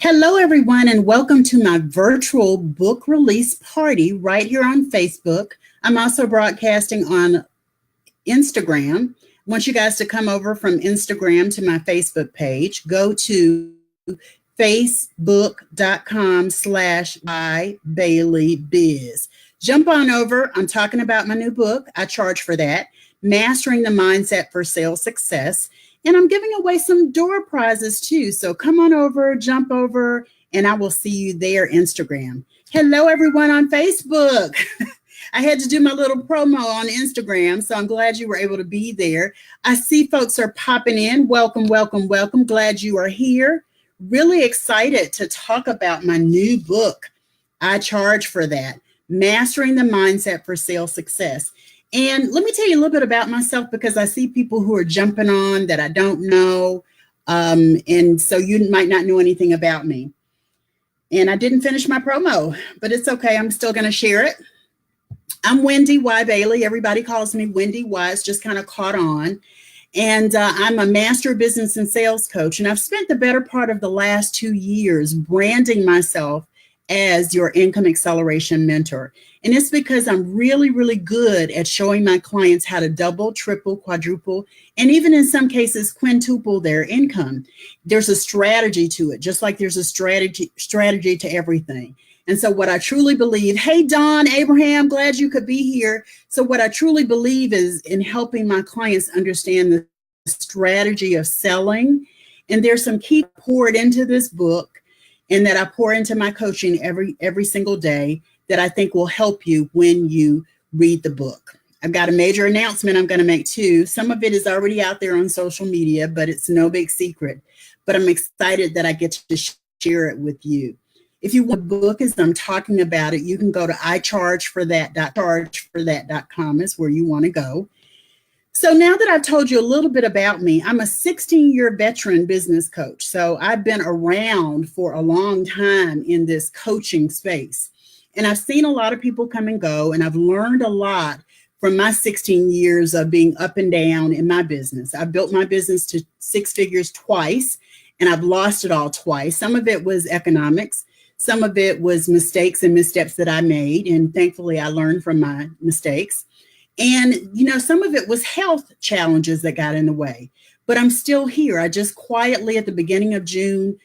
Hello, everyone, and welcome to my virtual book release party right here on Facebook. I'm also broadcasting on Instagram. I want you guys to come over from Instagram to my Facebook page. Go to facebook.com/BaileyBiz. Jump on over. I'm talking about my new book. I charge for that. Mastering the Mindset for Sales Success. And I'm giving away some door prizes too. So come on over, jump over, and I will see you there, Instagram. Hello, everyone on Facebook. I had to do my little promo on Instagram, so I'm glad you were able to be there. I see folks are popping in. Welcome, welcome, welcome. Glad you are here. Really excited to talk about my new book. I charge for that. Mastering the Mindset for Sales Success. And let me tell you a little bit about myself because I see people who are jumping on that I don't know. And so you might not know anything about me. And I didn't finish my promo, but it's okay. I'm still going to share it. I'm Wendy Y. Bailey. Everybody calls me Wendy Y. It's just kind of caught on. And I'm a master business and sales coach. And I've spent the better part of the last 2 years branding myself as your income acceleration mentor. And it's because I'm really, really good at showing my clients how to double, triple, quadruple, and even in some cases, quintuple their income. There's a strategy to it, just like there's a strategy to everything. And so what I truly believe, hey, Don Abraham, glad you could be here. So what I truly believe is in helping my clients understand the strategy of selling. And there's some key poured into this book and that I pour into my coaching every single day that I think will help you when you read the book. I've got a major announcement I'm going to make too. Some of it is already out there on social media, but it's no big secret. But I'm excited that I get to share it with you. If you want a book as I'm talking about it, you can go to ichargeforthat.com is where you want to go. So now that I've told you a little bit about me, I'm a 16-year veteran business coach. So I've been around for a long time in this coaching space. And I've seen a lot of people come and go, and I've learned a lot from my 16 years of being up and down in my business. I've built my business to 6 figures twice, and I've lost it all twice. Some of it was economics. Some of it was mistakes and missteps that I made, and thankfully I learned from my mistakes. And, some of it was health challenges that got in the way, but I'm still here. I just quietly at the beginning of June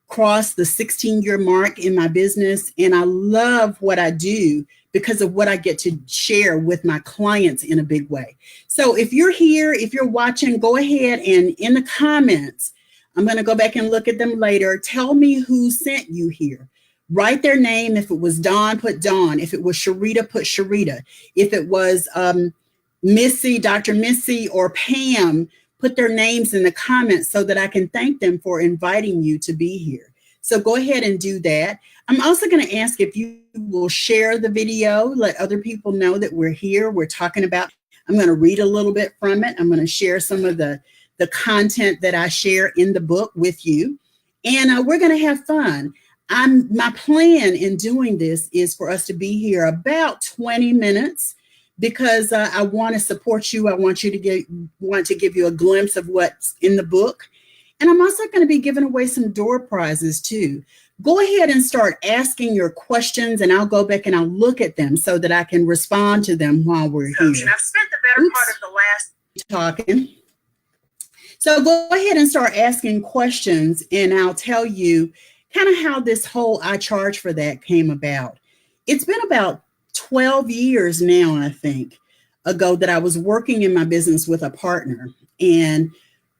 crossed the 16-year mark in my business, and I love what I do because of what I get to share with my clients in a big way. So if you're here, if you're watching, go ahead and in the comments, I'm going to go back and look at them later. Tell me who sent you here. Write their name. If it was Dawn, put Dawn. If it was Sharita, put Sharita. If it was Missy, Dr. Missy, or Pam, put their names in the comments so that I can thank them for inviting you to be here. So go ahead and do that. I'm also going to ask if you will share the video, let other people know that we're here. We're talking about, I'm going to read a little bit from it. I'm going to share some of the content that I share in the book with you. And we're going to have fun. My plan in doing this is for us to be here about 20 minutes because I want to support you. I want to give you a glimpse of what's in the book. And I'm also going to be giving away some door prizes too. Go ahead and start asking your questions and I'll go back and I'll look at them so that I can respond to them while we're here. And I've spent the better part of the last talking. So go ahead and start asking questions and I'll tell you kind of how this whole I charge for that came about. It's been about 12 years now, I think, ago that I was working in my business with a partner. And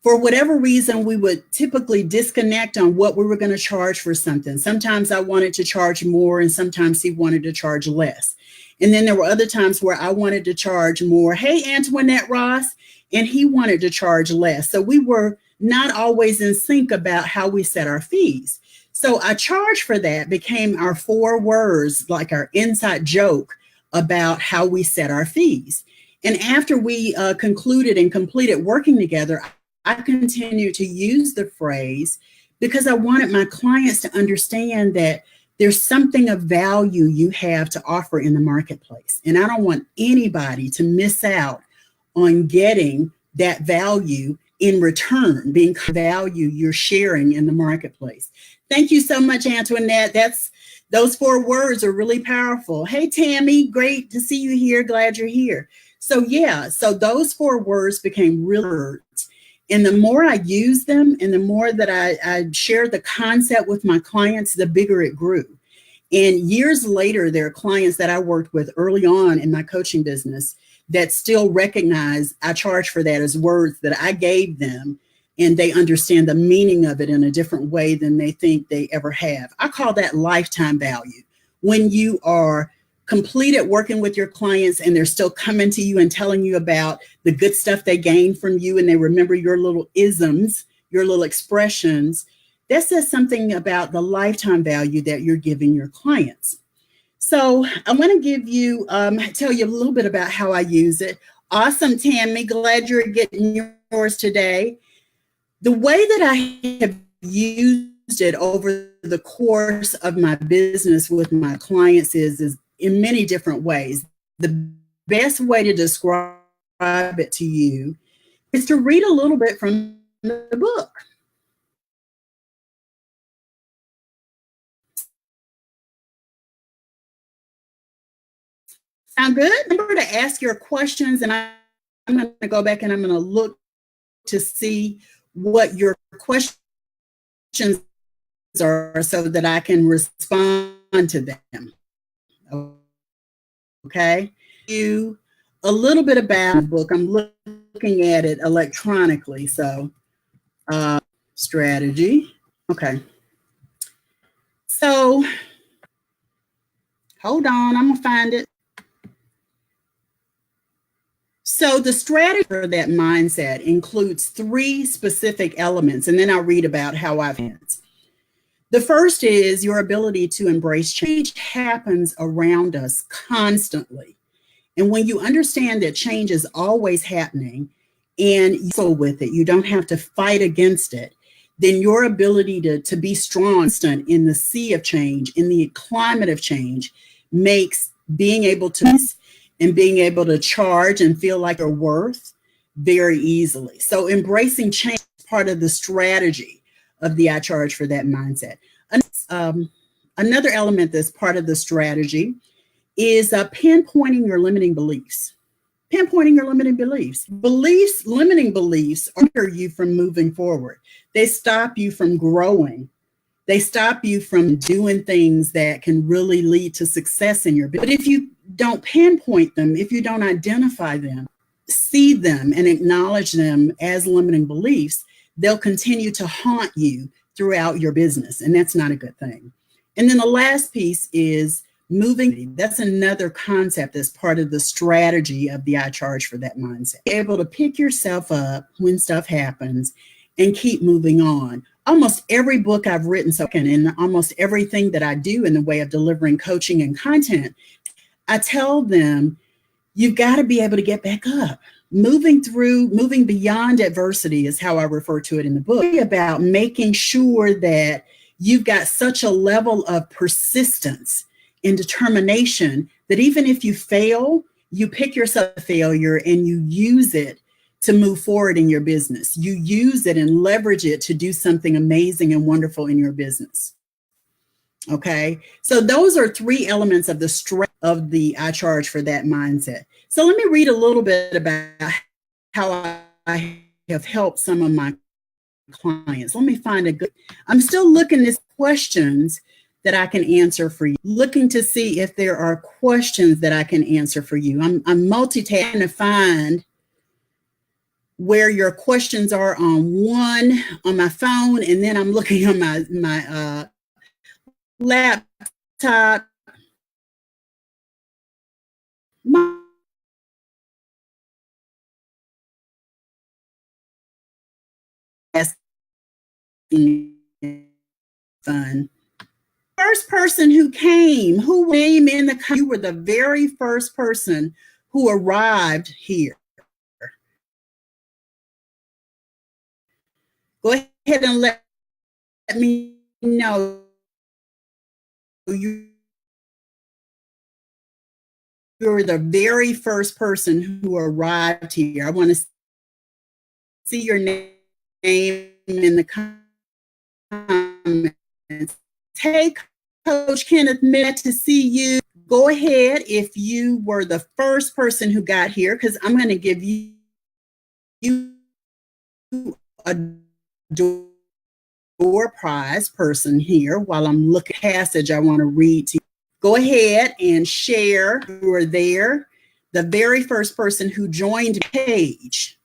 for whatever reason, we would typically disconnect on what we were going to charge for something. Sometimes I wanted to charge more and sometimes he wanted to charge less. And then there were other times where I wanted to charge more. Hey, Antoinette Ross, and he wanted to charge less. So we were not always in sync about how we set our fees. So I charge for that became our 4 words, like our inside joke about how we set our fees. And after we concluded and completed working together, I continued to use the phrase because I wanted my clients to understand that there's something of value you have to offer in the marketplace. And I don't want anybody to miss out on getting that value in return, being value you're sharing in the marketplace. Thank you so much, Antoinette. Those 4 words are really powerful. Hey, Tammy, great to see you here. Glad you're here. So yeah, so those 4 words became real words. And the more I used them and the more that I shared the concept with my clients, the bigger it grew. And years later, there are clients that I worked with early on in my coaching business that still recognize I charge for that as words that I gave them, and they understand the meaning of it in a different way than they think they ever have. I call that lifetime value. When you are complete at working with your clients and they're still coming to you and telling you about the good stuff they gained from you, and they remember your little isms, your little expressions, that says something about the lifetime value that you're giving your clients. So I want to give you, tell you a little bit about how I use it. Awesome, Tammy. Glad you're getting yours today. The way that I have used it over the course of my business with my clients is in many different ways. The best way to describe it to you is to read a little bit from the book. Sound good? Remember to ask your questions, and I'm going to go back and I'm going to look to see what your questions are so that I can respond to them. Okay? You a little bit about the book. I'm looking at it electronically. So, strategy. Okay. So, hold on. I'm going to find it. So the strategy for that mindset includes 3 specific elements, and then I'll read about how I've had it. The first is your ability to embrace change. Change happens around us constantly. And when you understand that change is always happening and you go with it, you don't have to fight against it, then your ability to be strong in the sea of change, in the climate of change, makes being able to and being able to charge and feel like you're worth very easily. So embracing change is part of the strategy of the I charge for that mindset. Another element that's part of the strategy is pinpointing your limiting beliefs. Pinpointing your limiting beliefs. Limiting beliefs hinder you from moving forward. They stop you from growing. They stop you from doing things that can really lead to success in your business. But if you don't pinpoint them, if you don't identify them, see them and acknowledge them as limiting beliefs, they'll continue to haunt you throughout your business. And that's not a good thing. And then the last piece is moving. That's another concept that's part of the strategy of the I charge for that mindset. Be able to pick yourself up when stuff happens and keep moving on. Almost every book I've written, and almost everything that I do in the way of delivering coaching and content, I tell them, you've got to be able to get back up. Moving beyond adversity is how I refer to it in the book. It's about making sure that you've got such a level of persistence and determination that even if you fail, you pick yourself a failure and you use it to move forward in your business. You use it and leverage it to do something amazing and wonderful in your business. Okay, so those are 3 elements of the strength of the I charge for that mindset. So let me read a little bit about how I have helped some of my clients. Let me find a good, I'm still looking at questions that I can answer for you. Looking to see if there are questions that I can answer for you. I'm multitasking to find where your questions are on my phone, and then I'm looking on my laptop. Fun. First person who came, who came in the, you were the very first person who arrived here. Go ahead and let me know you're the very first person who arrived here. I want to see your name in the comments. Hey, Coach Kenneth, glad to see you. Go ahead if you were the first person who got here, because I'm going to give you a door prize person here while I'm looking at the passage I want to read to you. Go ahead and share who are there. The very first person who joined the page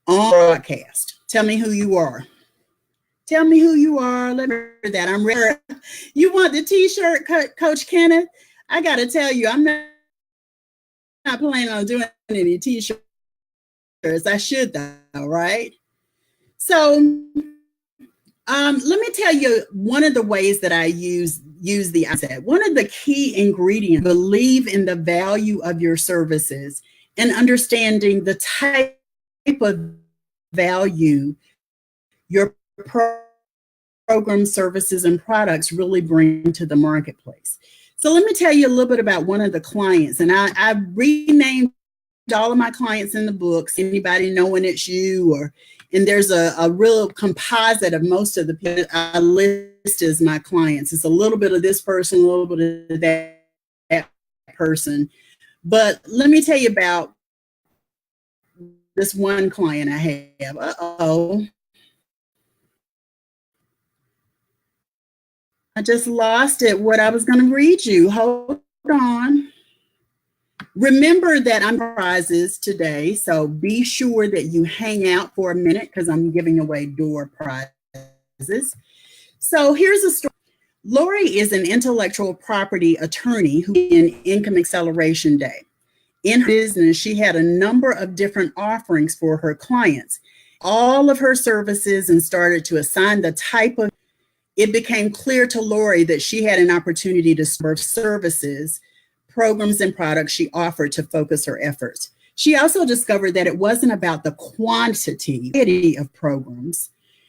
on broadcast. Tell me who you are. Tell me who you are. Let me hear that. I'm ready. You want the t-shirt, Coach Kenneth? I got to tell you, I'm not planning on doing any t-shirts. I should though, right? So let me tell you one of the ways that I use the asset. One of the key ingredients, believe in the value of your services and understanding the type of value your program, services, and products really bring to the marketplace. So let me tell you a little bit about one of the clients. And I renamed all of my clients in the books. Anybody knowing it's you, and there's a real composite of most of the people I list as my clients. It's a little bit of this person, a little bit of that person. But let me tell you about this one client I have. I just lost it, what I was going to read you. Hold on. Remember that I'm prizes today, so be sure that you hang out for a minute because I'm giving away door prizes. So here's a story. Lori is an intellectual property attorney who in Income Acceleration Day. In her business, she had a number of different offerings for her clients, all of her services, and started to assign the type of. It became clear to Lori that she had an opportunity to serve services, programs, and products she offered to focus her efforts. She also discovered that it wasn't about the quantity of programs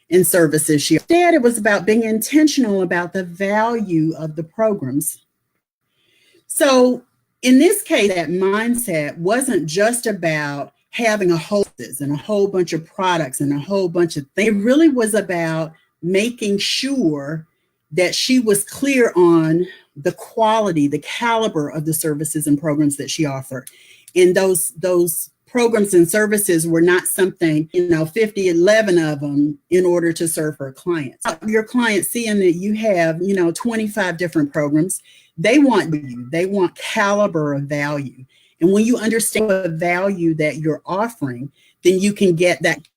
and services. Instead, it was about being intentional about the value of the programs. So in this case, that mindset wasn't just about having a whole and a whole bunch of products and a whole bunch of things. It really was about making sure that she was clear on the quality, the caliber of the services and programs that she offered. And those programs and services were not something, 50, 11 of them in order to serve her clients. Your clients seeing that you have, 25 different programs, they want caliber of value. And when you understand the value that you're offering, then you can get that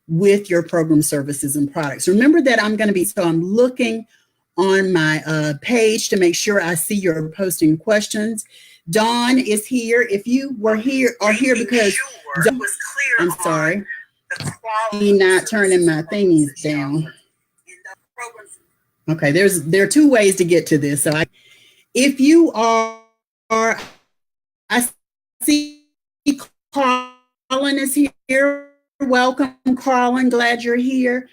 with your program, services, and products. Remember that I'm looking on my page to make sure I see you're posting questions. Dawn is here. If you are here because Dawn was clear. I'm sorry. I'm not turning my thingies down. Okay, there are two ways to get to this. So if you are, I see Carlin is here. Welcome, Carlin. Glad you're here.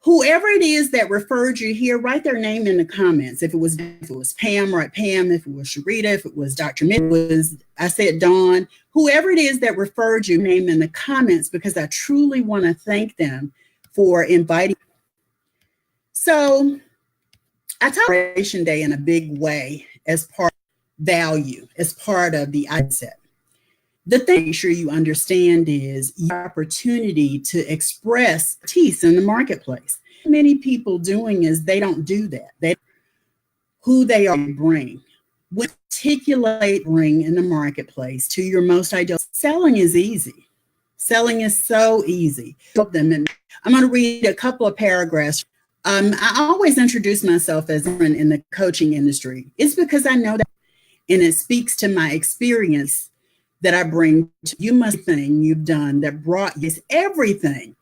Whoever it is that referred you here, write their name in the comments. If it was Pam, write Pam. If it was Sharita, if it was Dr. I said Dawn. Whoever it is that referred you, name in the comments, because I truly want to thank them for inviting. So I talk about Celebration Day in a big way as part of value, as part of the mindset. The thing sure you understand is your opportunity to express expertise in the marketplace. Many people doing is they don't do that. Who they are bring. Articulate bring in the marketplace to your most ideal. Selling is easy. Selling is so easy. I'm going to read a couple of paragraphs. I always introduce myself as in the coaching industry. It's because I know that, and it speaks to my experience that I bring to you. Thing you've done that brought you everything.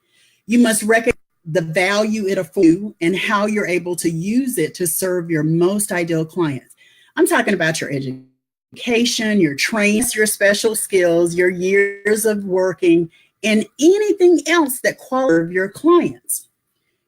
You must recognize the value it affords you and how you're able to use it to serve your most ideal clients. I'm talking about your education, your training, your special skills, your years of working, and anything else that qualifies your clients.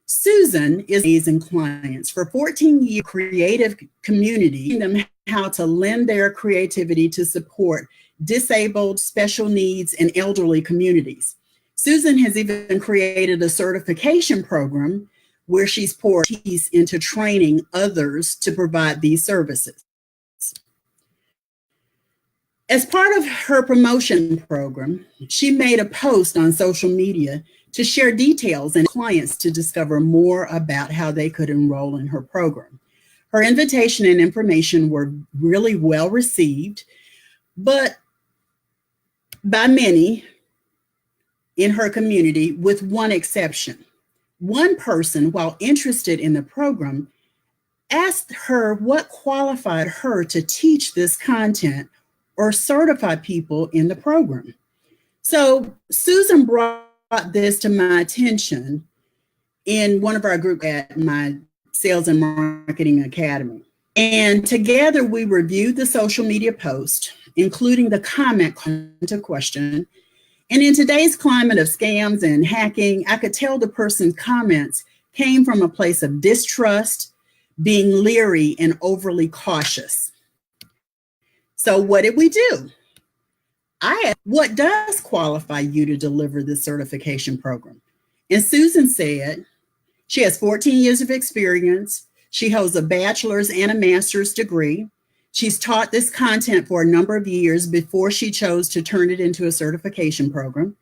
Susan is amazing clients for 14 years. Creative community, them how to lend their creativity to support disabled, special needs, and elderly communities. Susan has even created a certification program where she's poured into training others to provide these services. As part of her promotion program, she made a post on social media to share details and clients to discover more about how they could enroll in her program. Her invitation and information were really well received, but by many in her community, with one exception. One person, while interested in the program, asked her what qualified her to teach this content or certify people in the program. So Susan brought this to my attention in one of our groups at my Sales and Marketing Academy. And together we reviewed the social media post, including the comment to question. And in today's climate of scams and hacking, I could tell the person's comments came from a place of distrust, being leery, and overly cautious. So what did we do? I asked, what does qualify you to deliver this certification program? And Susan said she has 14 years of experience. She holds a bachelor's and a master's degree. She's taught this content for a number of years before she chose to turn it into a certification program.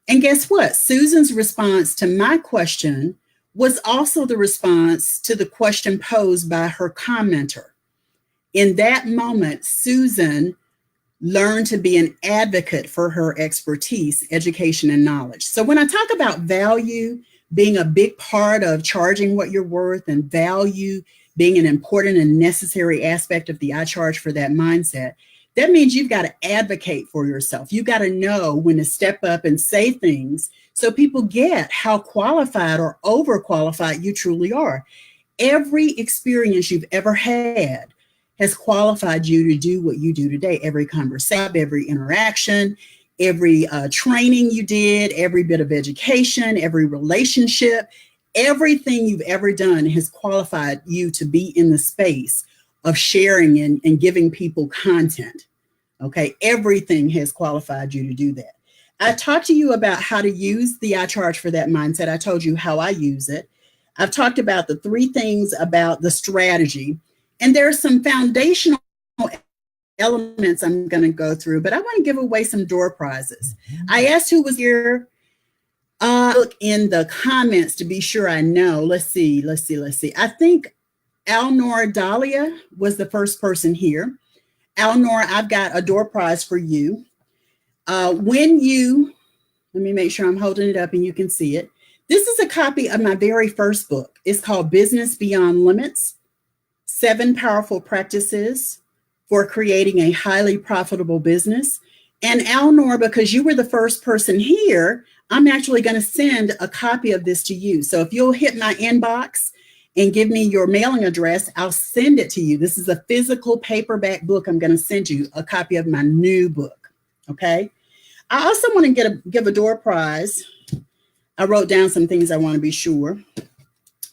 And guess what? Susan's response to my question was also the response to the question posed by her commenter. In that moment, Susan learned to be an advocate for her expertise, education, and knowledge. So when I talk about value being a big part of charging what you're worth, and value being an important and necessary aspect of the I charge for that mindset, that means you've got to advocate for yourself. You've got to know when to step up and say things so people get how qualified or overqualified you truly are. Every experience you've ever had has qualified you to do what you do today. Every conversation, every interaction, every training you did, every bit of education, every relationship, everything you've ever done has qualified you to be in the space of sharing and giving people content. Okay, everything has qualified you to do that. I talked to you about how to use the I charge for that mindset. I told you how I use it. I've talked about the 3 things about the strategy, and there are some foundational elements I'm going to go through, but I want to give away some door prizes. I asked who was here. Look in the comments to be sure I know. Let's see. I think Alnor Dahlia was the first person here. Alnor, I've got a door prize for you. Let me make sure I'm holding it up and you can see it. This is a copy of my very first book. It's called Business Beyond Limits: 7 Powerful Practices for Creating a Highly Profitable Business. And Alnor, because you were the first person here, I'm actually going to send a copy of this to you. So if you'll hit my inbox and give me your mailing address, I'll send it to you. This is a physical paperback book. I'm going to send you a copy of my new book. Okay. I also want to give a door prize. I wrote down some things I want to be sure.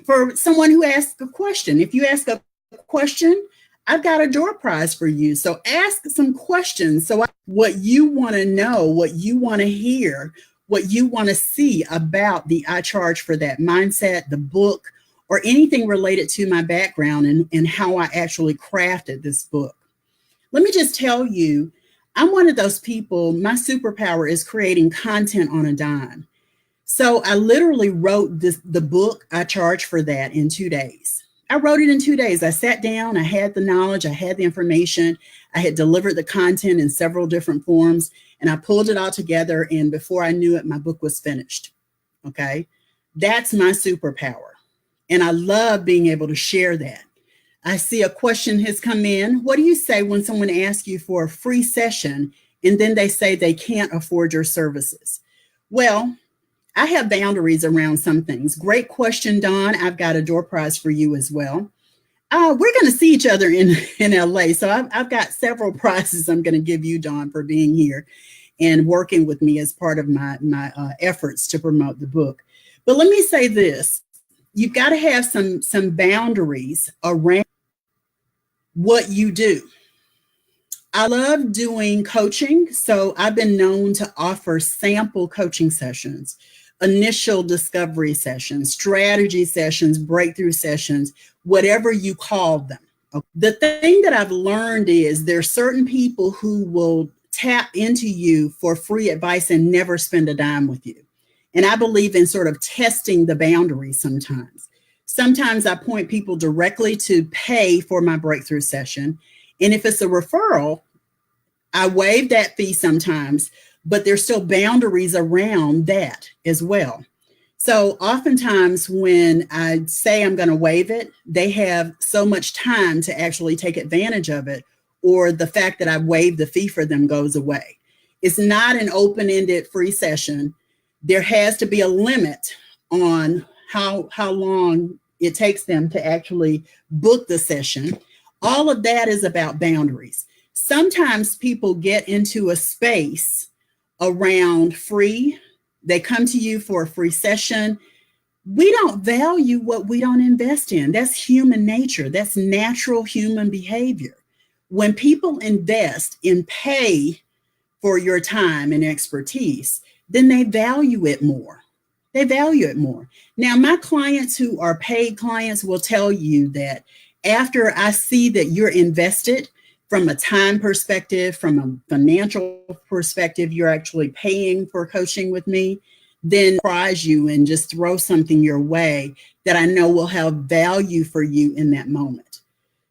For someone who asks a question. If you ask a question, I've got a door prize for you. So ask some questions. So what you want to know, what you want to hear, what you want to see about the I charge for that mindset, the book, or anything related to my background and how I actually crafted this book. Let me just tell you, I'm one of those people, my superpower is creating content on a dime. So I literally wrote the book I charge for that in 2 days. I wrote it in 2 days. I sat down, I had the knowledge, I had the information, I had delivered the content in several different forms, and I pulled it all together, and before I knew it, my book was finished. Okay, that's my superpower. And I love being able to share that. I see a question has come in. What do you say when someone asks you for a free session and then they say they can't afford your services? Well, I have boundaries around some things. Great question, Dawn. I've got a door prize for you as well. We're going to see each other in LA. So I've got several prizes I'm going to give you, Dawn, for being here and working with me as part of my efforts to promote the book. But let me say this. You've got to have some boundaries around what you do. I love doing coaching. So I've been known to offer sample coaching sessions, initial discovery sessions, strategy sessions, breakthrough sessions, whatever you call them. The thing that I've learned is there's certain people who will tap into you for free advice and never spend a dime with you. And I believe in sort of testing the boundaries sometimes. Sometimes I point people directly to pay for my breakthrough session. And if it's a referral, I waive that fee sometimes, but there's still boundaries around that as well. So oftentimes when I say I'm going to waive it, they have so much time to actually take advantage of it, or the fact that I waived the fee for them goes away. It's not an open-ended free session. There has to be a limit on how long it takes them to actually book the session. All of that is about boundaries. Sometimes people get into a space around free. They come to you for a free session. We don't value what we don't invest in. That's human nature. That's natural human behavior. When people invest and pay for your time and expertise, then they value it more. They value it more. Now, my clients who are paid clients will tell you that after I see that you're invested from a time perspective, from a financial perspective, you're actually paying for coaching with me, then surprise you and just throw something your way that I know will have value for you in that moment.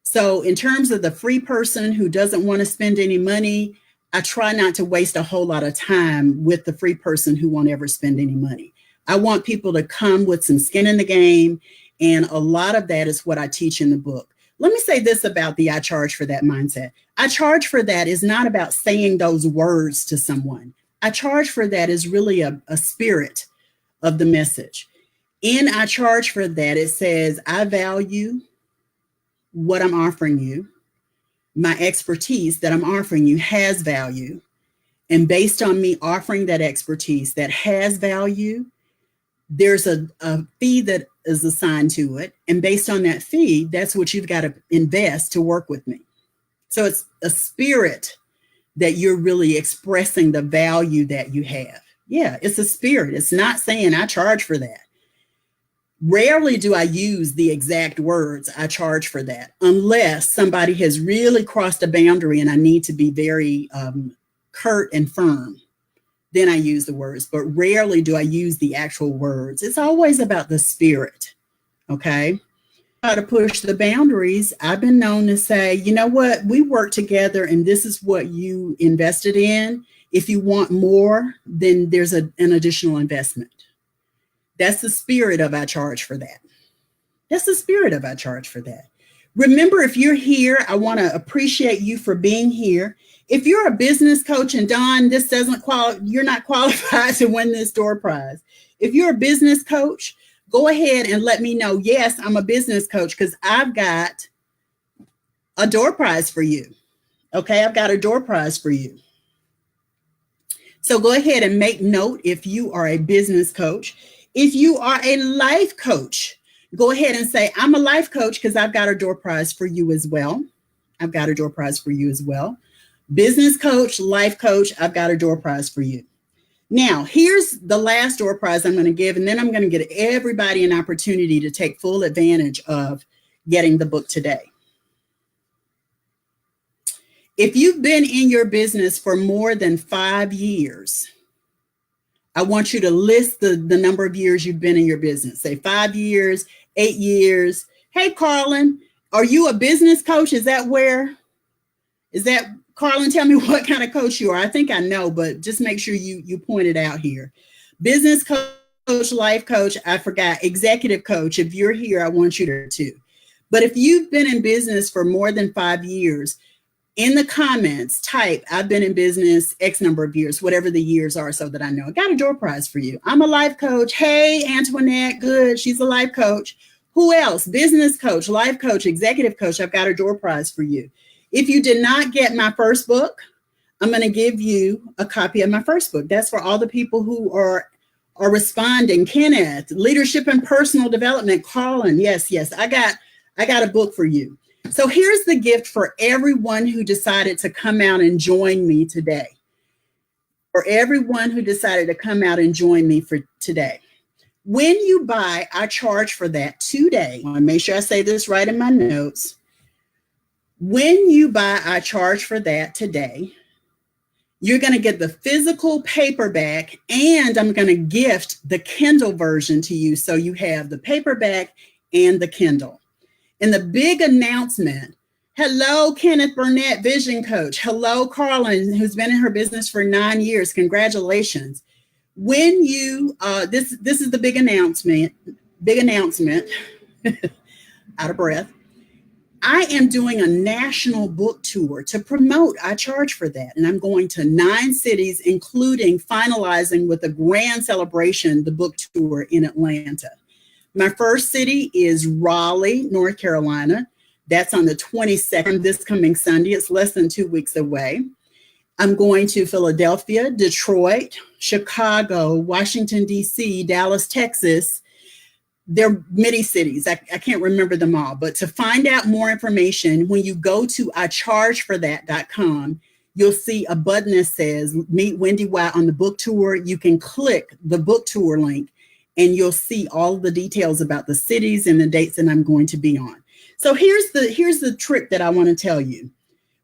So in terms of the free person who doesn't want to spend any money, I try not to waste a whole lot of time with the free person who won't ever spend any money. I want people to come with some skin in the game, and a lot of that is what I teach in the book. Let me say this about the I charge for that mindset. I charge for that is not about saying those words to someone. I charge for that is really a spirit of the message. In I charge for that, it says, I value what I'm offering you. My expertise that I'm offering you has value. And based on me offering that expertise that has value, there's a fee that is assigned to it. And based on that fee, that's what you've got to invest to work with me. So it's a spirit that you're really expressing the value that you have. Yeah, it's a spirit. It's not saying I charge for that. Rarely do I use the exact words I charge for that, unless somebody has really crossed a boundary and I need to be very curt and firm. Then I use the words, but rarely do I use the actual words. It's always about the spirit, okay? How to push the boundaries. I've been known to say, you know what, we work together and this is what you invested in. If you want more, then there's an additional investment. That's the spirit of I charge for that. That's the spirit of I charge for that. Remember, if you're here, I want to appreciate you for being here. If you're a business coach, and Dawn, this doesn't you're not qualified to win this door prize. If you're a business coach, go ahead and let me know. Yes, I'm a business coach because I've got a door prize for you. Okay, I've got a door prize for you. So go ahead and make note if you are a business coach. If you are a life coach, go ahead and say, I'm a life coach because I've got a door prize for you as well. I've got a door prize for you as well. Business coach, life coach, I've got a door prize for you. Now, here's the last door prize I'm going to give, and then I'm going to give everybody an opportunity to take full advantage of getting the book today. If you've been in your business for more than 5 years, I want you to list the number of years you've been in your business. Say 5 years, 8 years. Hey, Carlin, are you a business coach? Is that Carlin, tell me what kind of coach you are. I think I know, but just make sure you point it out here. Business coach, life coach, I forgot, executive coach. If you're here, I want you to too. But if you've been in business for more than 5 years, in the comments, type, I've been in business X number of years, whatever the years are, so that I know. I got a door prize for you. I'm a life coach. Hey, Antoinette, good. She's a life coach. Who else? Business coach, life coach, executive coach. I've got a door prize for you. If you did not get my first book, I'm going to give you a copy of my first book. That's for all the people who are responding. Kenneth, leadership and personal development. Colin, yes, I got a book for you. So here's the gift for everyone who decided to come out and join me today. For everyone who decided to come out and join me for today. When you buy, I charge for that today. I want to make sure I say this right in my notes. When you buy, I charge for that today. You're going to get the physical paperback, and I'm going to gift the Kindle version to you. So you have the paperback and the Kindle. And the big announcement, hello, Kenneth Burnett, Vision Coach. Hello, Carlin, who's been in her business for 9 years. Congratulations. When you, this is the big announcement, out of breath. I am doing a national book tour to promote. I charge for that. And I'm going to 9 cities, including finalizing with a grand celebration, the book tour in Atlanta. My first city is Raleigh, North Carolina. That's on the 22nd, this coming Sunday. It's less than 2 weeks away. I'm going to Philadelphia, Detroit, Chicago, Washington, D.C., Dallas, Texas. They're many cities. I can't remember them all. But to find out more information, when you go to ichargeforthat.com, you'll see a button that says Meet Wendy White on the book tour. You can click the book tour link, and you'll see all the details about the cities and the dates that I'm going to be on. So here's the trick that I want to tell you.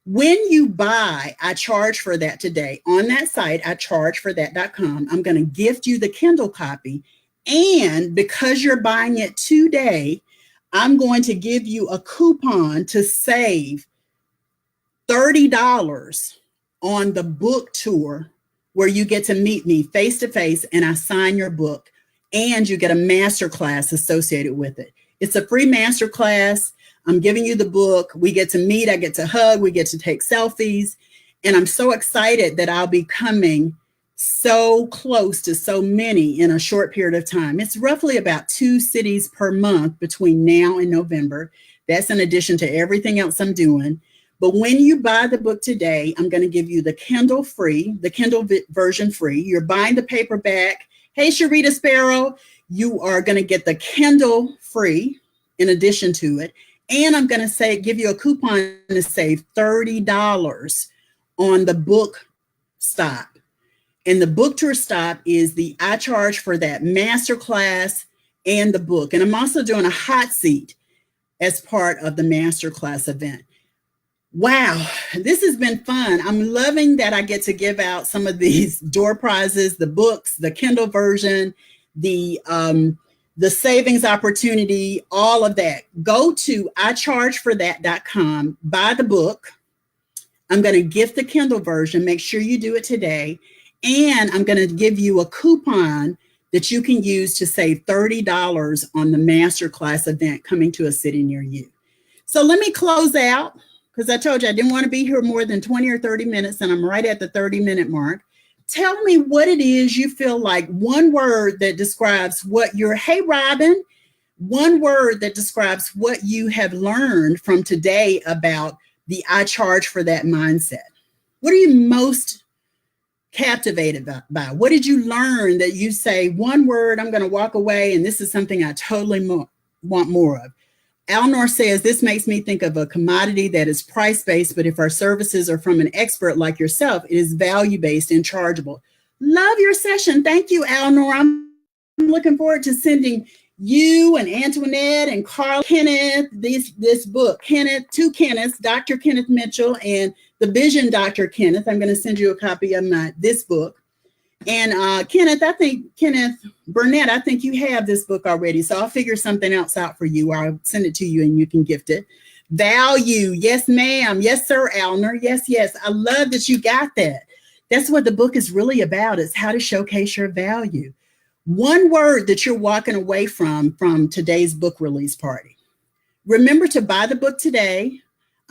When you buy, I charge for that today on that site, ichargeforthat.com. I'm going to gift you the Kindle copy. And because you're buying it today, I'm going to give you a coupon to save $30 on the book tour, where you get to meet me face to face and I sign your book, and you get a masterclass associated with it. It's a free masterclass. I'm giving you the book. We get to meet. I get to hug. We get to take selfies. And I'm so excited that I'll be coming so close to so many in a short period of time. It's roughly about 2 cities per month between now and November. That's in addition to everything else I'm doing. But when you buy the book today, I'm going to give you the Kindle free, the Kindle version free. You're buying the paperback. Hey, Sharita Sparrow, you are going to get the Kindle free in addition to it. And I'm going to give you a coupon to save $30 on the book stop. And the book tour stop is the I charge for that masterclass and the book. And I'm also doing a hot seat as part of the masterclass event. Wow, this has been fun. I'm loving that I get to give out some of these door prizes, the books, the Kindle version, the savings opportunity, all of that. Go to ichargeforthat.com, buy the book. I'm going to gift the Kindle version. Make sure you do it today. And I'm going to give you a coupon that you can use to save $30 on the masterclass event coming to a city near you. So let me close out, because I told you I didn't want to be here more than 20 or 30 minutes, and I'm right at the 30-minute mark. Tell me what it is you feel like, one word that describes what you're, hey, Robin, one word that describes what you have learned from today about the I charge for that mindset. What are you most captivated by? What did you learn that you say, one word, I'm going to walk away, and this is something I totally want more of? Alnor says, this makes me think of a commodity that is price-based, but if our services are from an expert like yourself, it is value-based and chargeable. Love your session. Thank you, Alnor. I'm looking forward to sending you and Antoinette and Carl Kenneth this book. Kenneth, 2 Kenneths, Dr. Kenneth Mitchell and the Vision Dr. Kenneth. I'm going to send you a copy of this book. And Kenneth Burnett, I think you have this book already. So I'll figure something else out for you. I'll send it to you and you can gift it. Value. Yes, ma'am. Yes, sir, Alner. Yes, yes. I love that you got that. That's what the book is really about, is how to showcase your value. One word that you're walking away from today's book release party. Remember to buy the book today.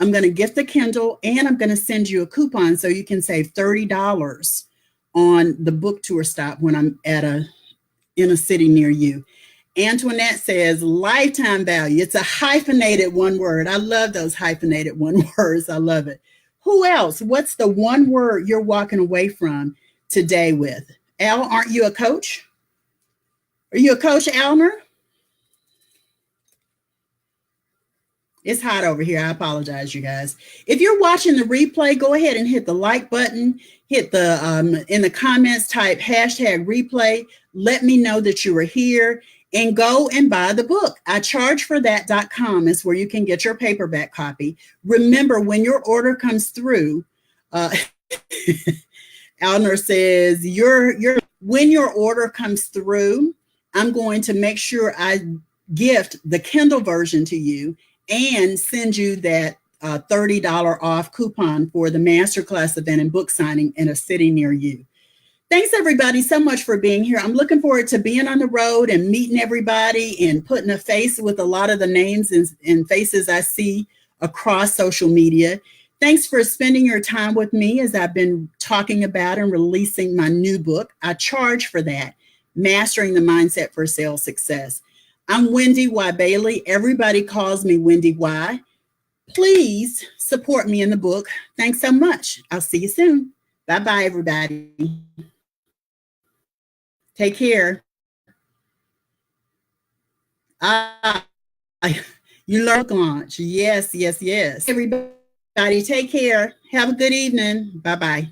I'm going to gift the Kindle, and I'm going to send you a coupon so you can save $30 on the book tour stop when I'm in a city near you. Antoinette says lifetime value. It's a hyphenated one word. I love those hyphenated one words. I love it. Who else? What's the one word you're walking away from today with? Al, aren't you a coach? Are you a coach, Alner? It's hot over here. I apologize, you guys. If you're watching the replay, go ahead and hit the like button, hit the in the comments, type hashtag replay. Let me know that you were here, and go and buy the book. I charge for that.com is where you can get your paperback copy. Remember, when your order comes through, Alner says, when your order comes through, I'm going to make sure I gift the Kindle version to you and send you that $30 off coupon for the masterclass event and book signing in a city near you. Thanks everybody so much for being here. I'm looking forward to being on the road and meeting everybody and putting a face with a lot of the names and faces I see across social media. Thanks for spending your time with me as I've been talking about and releasing my new book. I charge for that, Mastering the Mindset for Sales Success. I'm Wendy Y. Bailey. Everybody calls me Wendy Y. Please support me in the book. Thanks so much. I'll see you soon. Bye-bye, everybody. Take care. You learn launch. Yes, yes, yes. Everybody, take care. Have a good evening. Bye-bye.